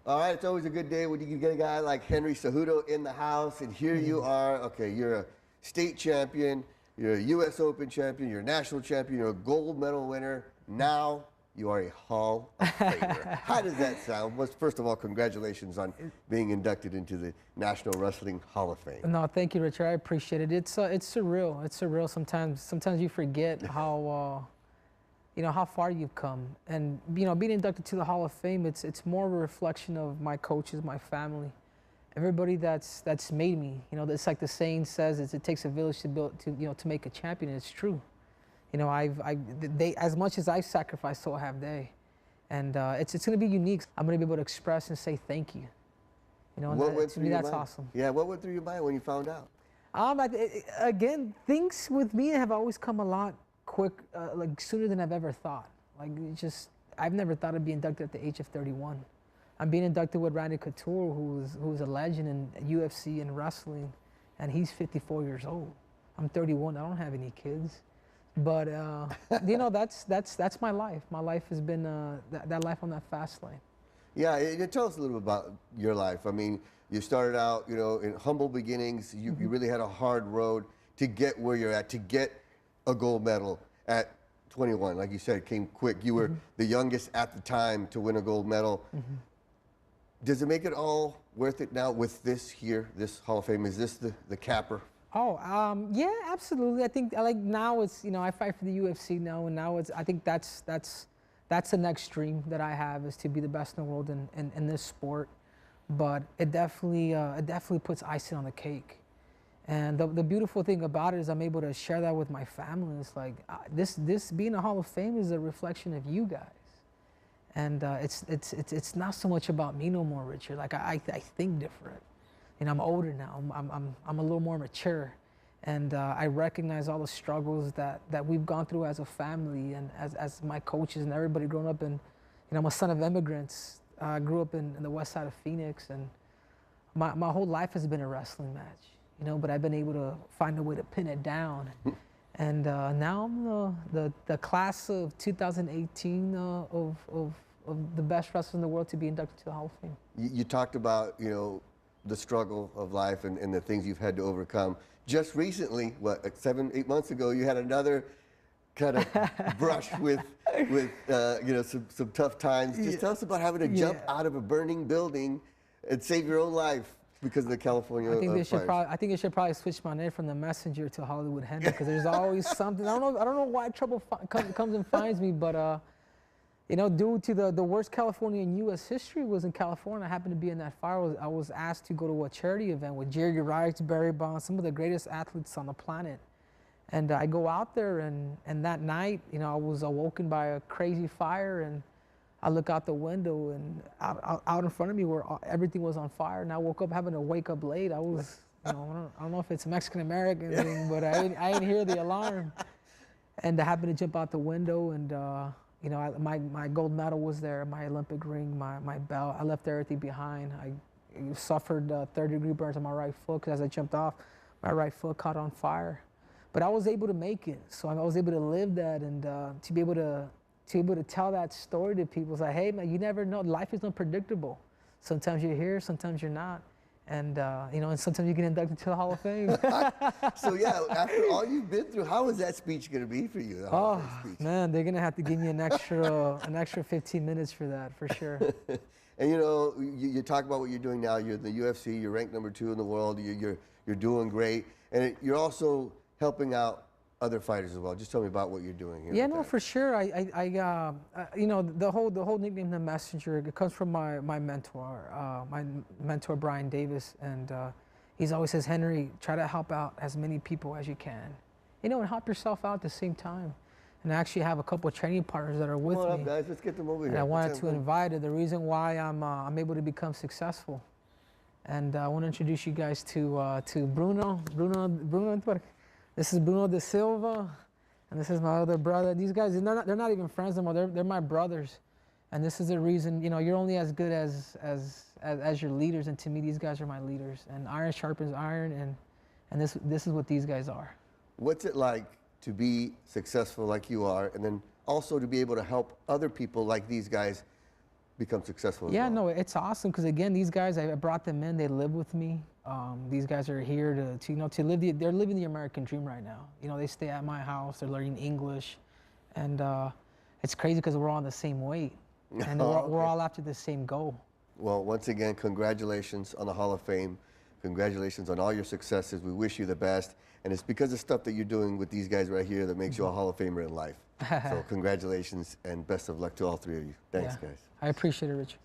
All right, it's always a good day when you can get a guy like Henry Cejudo in the house, and here you are. Okay, you're a state champion, you're a U.S. Open champion, you're a national champion, you're a gold medal winner. Now you are a Hall of Famer. How does that sound? Well, first of all, congratulations on being inducted into the National Wrestling Hall of Fame. No, thank you, Richard. I appreciate it. It's surreal. It's surreal. Sometimes you forget how how far you've come, and being inducted to the Hall of Fame. It's more of a reflection of my coaches, my family, everybody that's made me. It's like the saying says, it takes a village to build to make a champion. And it's true. They, as much as I've sacrificed, so have they, and it's going to be unique. I'm going to be able to express and say thank you. To me, that's awesome. Yeah, what went through your mind when you found out? Again, things with me have always come a lot quick, like sooner than I've ever thought. I've never thought I'd be inducted at the age of 31. I'm being inducted with Randy Couture, who's a legend in UFC and wrestling, and he's 54 years old. I'm 31. I don't have any kids, but that's my life. My life has been that life on that fast lane. Yeah, tell us a little bit about your life. I mean, you started out, in humble beginnings. You really had a hard road to get where you're at, to get a gold medal at 21. Like you said, it came quick. You were the youngest at the time to win a gold medal. Does it make it all worth it now with this Hall of Fame? Is this the capper? Oh, yeah, absolutely. I think now it's, I fight for the UFC now, and now I think that's the next dream that I have, is to be the best in the world in this sport. But it definitely puts icing on the cake. And the beautiful thing about it is I'm able to share that with my family. It's like this being a Hall of Fame is a reflection of you guys, and it's not so much about me no more, Richard. Like I think different, I'm older now. I'm a little more mature, and I recognize all the struggles that we've gone through as a family, and as my coaches and everybody growing up in, I'm a son of immigrants. I grew up in the west side of Phoenix, and my whole life has been a wrestling match. But I've been able to find a way to pin it down. And now I'm the class of 2018 of the best wrestlers in the world to be inducted to the Hall of Fame. You talked about, the struggle of life and the things you've had to overcome. Just recently, 7, 8 months ago, you had another kind of brush with some tough times. Just tell us about having to jump out of a burning building and save your own life because of the California fires. I think they should probably switch my name from the Messenger to Hollywood Henry, because there's always something. I don't know why trouble comes and finds me, but due to the worst California in U.S. history was in California. I happened to be in that fire. I was asked to go to a charity event with Jerry Rice, Barry Bonds, some of the greatest athletes on the planet. And I go out there, and that night, I was awoken by a crazy fire, and I look out the window, and out in front of me where everything was on fire. And I woke up having to wake up late. I was, I don't know if it's a Mexican-American thing, but I didn't hear the alarm. And I happened to jump out the window, and my gold medal was there, my Olympic ring, my belt. I left everything behind. I suffered 30-degree burns on my right foot, because as I jumped off, my right foot caught on fire. But I was able to make it, so I was able to live that, and to be able to tell that story to people. It's like, hey man, you never know. Life is unpredictable. Sometimes you're here, sometimes you're not, and and sometimes you get inducted to the Hall of Fame. So yeah, after all you've been through, how is that speech going to be for you? Oh man, they're gonna have to give me an extra 15 minutes for that, for sure. And you talk about what you're doing now. You're in the UFC. You're ranked number 2 in the world. You're doing great, and you're also helping out other fighters as well. Just tell me about what you're doing here. Yeah, no, for sure. The whole nickname, the Messenger, it comes from my mentor Brian Davis, and he's always says, Henry, try to help out as many people as you can, and help yourself out at the same time. And I actually have a couple of training partners that are with me. Come on up, guys. Let's get them over here. And I wanted to invite her. The reason why I'm able to become successful, and I want to introduce you guys to Bruno. This is Bruno de Silva, and this is my other brother. These guys, they're not even friends anymore. They're my brothers, and this is the reason. You're only as good as your leaders, and to me, these guys are my leaders. And iron sharpens iron, and this is what these guys are. What's it like to be successful like you are, and then also to be able to help other people like these guys become successful as Yeah, well. no, it's awesome because again, these guys, I brought them in. They live with me. These guys are here to you know to live they're living the American dream right now. You know, they stay at my house. They're learning English, and it's crazy because we're all on the same weight, and we're all after the same goal. Well, once again, congratulations on the Hall of Fame. Congratulations on all your successes. We wish you the best. And it's because of stuff that you're doing with these guys right here that makes you a Hall of Famer in life. So congratulations and best of luck to all three of you. Thanks, guys. I appreciate it, Rich.